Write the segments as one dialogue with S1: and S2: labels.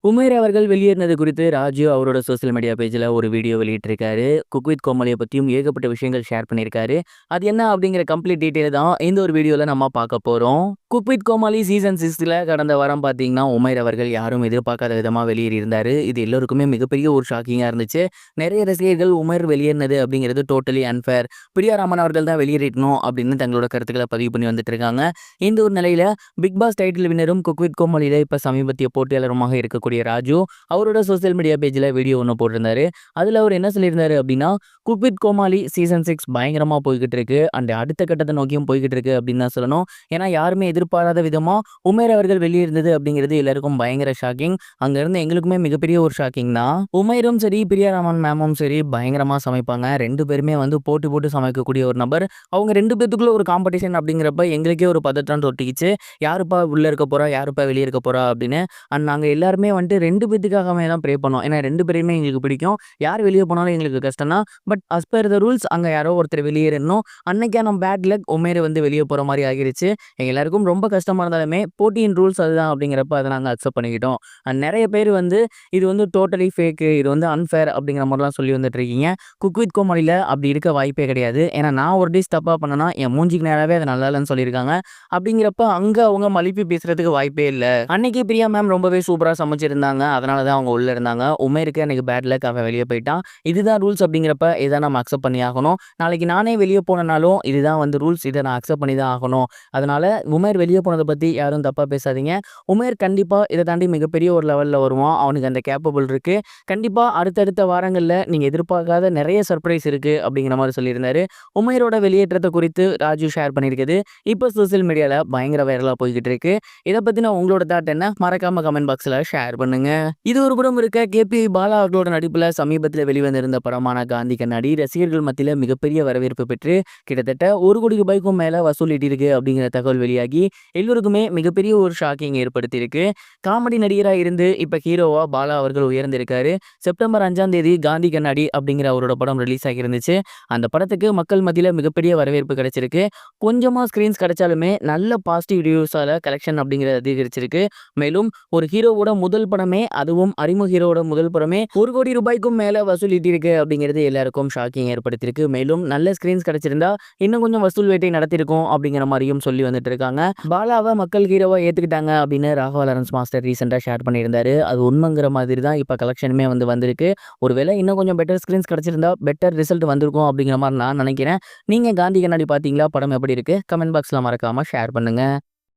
S1: உமேர் அவர்கள் வெளியேறினது குறித்து ராஜு அவரோட சோசியல் மீடியா பேஜ்ல ஒரு வீடியோ வெளியிட்டிருக்காரு. குக் வித் கோமாளிய பத்தியும் ஏகப்பட்ட விஷயங்கள் ஷேர் பண்ணியிருக்காரு. அது என்ன அப்படிங்கிற கம்ப்ளீட் டீட்டெயில் தான் இந்த ஒரு வீடியோல நம்ம பார்க்க போறோம். குக் வித் கோமாளி சீசன் 6ல கடந்த வாரம் பார்த்தீங்கன்னா, உமேர் அவர்கள் யாரும் எதிர்பார்க்காத விதமா வெளியேறியிருந்தாரு. இது எல்லோருக்குமே மிகப்பெரிய ஒரு ஷாக்கிங்கா இருந்துச்சு. நிறைய ரசிகர்கள் உமேர் வெளியேறினது அப்படிங்கிறது டோட்டலி அன்ஃபேர். பிரியாராமன் அவர்கள் தான் வெளியேறணும் அப்படின்னு தங்களோட கருத்துக்களை பதிவு பண்ணி வந்துட்டு இருக்காங்க. இந்த ஒரு நிலையில பிக் பாஸ் டைட்டில் வின்னரும் குக் வித் கோமாளியில இப்ப சமீபத்திய போட்டியாளருமாக இருக்கக்கூடிய ராஜு அவரோட சோசியல் மீடியா பேஜ்ல வீடியோ ஒன்று போட்டிருந்தாரு. அதுல அவர் என்ன சொல்லியிருந்தாரு அப்படின்னா, குக் வித் கோமாளி சீசன் 6 பயங்கரமா போய்கிட்டு இருக்கு அண்ட் அடுத்த கட்டத்தை நோக்கியும் போய்கிட்டு இருக்கு அப்படின்னு தான் சொல்லணும். ஏன்னா யாருமே எதிர்பாராத விதமா உமேர் அவர்கள் வெளியிருந்தது அப்படிங்கிறது எல்லாருக்கும் பயங்கர ஷாக்கிங். அங்க இருந்து எங்களுக்குமே மிகப்பெரிய ஒரு ஷாக்கிங் தான். உமேரும் சரி பிரியாராமன் மேமும் சரி பயங்கரமா சமைப்பாங்க. ரெண்டு பேருமே வந்து போட்டு போட்டு சமைக்கக்கூடிய ஒரு நபர். அவங்க ரெண்டு பேத்துக்குள்ள ஒரு காம்படிஷன் அப்படிங்கிறப்ப எங்களுக்கே ஒரு பதற்றம் தொட்டிக்கிச்சு. யாருப்பா உள்ள இருக்க போறா, யாருப்பா வெளியே இருக்க போறா அப்படின்னு. அண்ட் நாங்க எல்லாருமே வந்துட்டு 2 பேத்துக்காகவே தான் ப்ரே பண்ணோம். ஏன்னா 2 பேரையுமே எங்களுக்கு பிடிக்கும். யார் வெளிய போனாலும் எங்களுக்கு கஷ்டம் தான். But as per the rules அங்க யாரோ ஒருத்தர் வெளியேறணும். அன்னைக்கான பேட் லக் உமேர் வந்து வெளிய போற மாரி ஆகிருச்சு. எங்க எல்லாருக்கும் ரொம்ப கஷ்டமா இருந்தாலுமே போட்டியின் ரூல்ஸ் அதுதான் அப்படிங்கிறப்ப அத நாங்க அக்செப்ட் பண்ணிக்கிட்டோம். அண்ட் நெறைய பேர் வந்து இது வந்து டோட்டலி ஃபேக்கு, இது வந்து அன்ஃபேர் அப்படிங்கிற மாரிலாம் சொல்லி வந்துட்டு இருக்கீங்க. குக் வித் கோமாளில அப்படி இருக்க வாய்ப்பே கிடையாது. ஏன்னா நான் ஒரு டிஷ் தப்பா பண்ணனா என் மூஞ்சிக்கு நேராவே அது நல்லா இல்லன்னு சொல்லியிருக்காங்க. அப்படிங்கிறப்ப அங்க அவங்க மலிப்பி பேசுறதுக்கு வாய்ப்பே இல்ல. அன்னைக்கு பிரியா மேம் ரொம்பவே சூப்பரா சமைச்சிருந்தாங்க. அதனால தான் அவங்க உள்ள இருந்தாங்க. உமேருக்கு அன்னைக்கு பேட் லக் அவன் வெளிய போயிட்டான். இதுதான் ரூல்ஸ் அப்படிங்கிறப்ப இத நம்ம அக்செப்ட் பண்ணி ஆகணும். நாளைக்கு நானே வெளிய போனனாலும் இதுதான் வந்து ரூல்ஸ். இத நான் அக்செப்ட் பண்ணி தான் ஆகணும். அதனால உமேர் வெளிய போனத பத்தி யாரும் தப்பா பேசாதீங்க. உமேர் கண்டிப்பா இத தாண்டி மிகப்பெரிய ஒரு லெவல்ல வருவான். அவனுக்கு அந்த கேப்பபிள் இருக்கு. கண்டிப்பா அடுத்தடுத்த வாரங்கள்ல நீங்க எதிர்பார்க்காத நெறைய சர்ப்ரைஸ் இருக்கு அப்படிங்கிற மாரி சொல்லியிருந்தாரு. உமேரோட வெளியேற்றத்த குறித்து ராஜு ஷேர் பண்ணியிருக்குது. இப்ப சோசியல் மீடியால பயங்கர வைரலா போய்க்கிட்டு இருக்கு. இத பத்தின உங்களோட தாட் என்ன? மறக்காம கமெண்ட் பாக்ஸ்ல ஷேர் பண்ணுங்க. இது ஒரு புறம் இருக்க கேபி பாலா அவர்களோட நடிப்புல சமீபத்தில் வெளிவந்திருந்த படமான காந்தி கண்ணாடி ரசிகர்கள் மத்தியில மிகப்பெரிய வரவேற்பு பெற்று கிட்டத்தட்ட 1 கோடி ரூபாய்க்கும் மேல வசூல் ஈட்டிருக்கு அப்படிங்கிற தகவல் வெளியாகி எல்லோருக்குமே மிகப்பெரிய ஒரு ஷாக்கிங் ஏற்படுத்தியிருக்கு. காமெடி நடிகரா இருந்து இப்ப ஹீரோவா பாலா அவர்கள் உயர்ந்திருக்காரு. செப்டம்பர் 5ஆம் தேதி காந்தி கண்ணாடி அப்படிங்கிற அவரோட படம் ரிலீஸ் ஆகியிருந்துச்சு. அந்த படத்துக்கு மக்கள் மத்தியில மிகப்பெரிய வரவேற்பு கிடைச்சிருக்கு. கொஞ்சமா ஸ்கிரீன்ஸ் கிடைச்சாலுமே நல்ல பாசிட்டிவ் ரிவ்யூஸால கலெக்ஷன் அப்படிங்கிறது அதிகரிச்சிருக்கு. மேலும் ஒரு ஹீரோவோட முதல் படமே, அதுவும் அறிமுக ஹீரோவோட முதல் படமே 1 கோடி ரூபாய்க்கும் மேல வசூல் ஈட்டியிருக்கு அப்படிங்கிறது எல்லாருக்கும் ஷாக்கிங் ஏற்படுத்தியிருக்கு. மேலும் நல்ல ஸ்கிரீன்ஸ் கிடைச்சிருந்தா இன்னும் கொஞ்சம் வசூல் வேட்டை நடத்திருக்கும் அப்படிங்கிற மாதிரியும் சொல்லி வந்துட்டு இருக்காங்க. பாலாவை மக்கள் ஹீரோவா ஏத்துக்கிட்டாங்க அப்படின்னு ராகவா லாரன்ஸ் மாஸ்டர் ரீசெண்டா ஷேர் பண்ணியிருந்தாரு. அது உண்மைங்கிற மாதிரி தான் இப்ப கலெக்ஷனுமே வந்து வந்திருக்கு. ஒருவேளை இன்னும் கொஞ்சம் பெட்டர் ஸ்கிரீன்ஸ் கிடைச்சிருந்தா பெட்டர் ரிசல்ட் வந்திருக்கும் அப்படிங்கிற மாதிரி நான் நினைக்கிறேன். நீங்க காந்தி கண்ணாடி பாத்தீங்களா? படம் எப்படி இருக்கு? கமெண்ட் பாக்ஸ்ல மறக்காம ஷேர் பண்ணுங்க.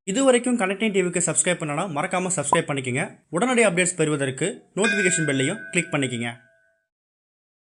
S2: இதுவரைக்கும் கனெக்டிங் டிவிக்கு சப்ஸ்கிரைப் பண்ணனா மறக்காமல் சப்ஸ்கிரைப் பண்ணிக்கங்க. உடனடி அப்டேட்ஸ் பெறுவதற்கு நோட்டிஃபிகேஷன் பெல்லையும் கிளிக் பண்ணிக்கங்க.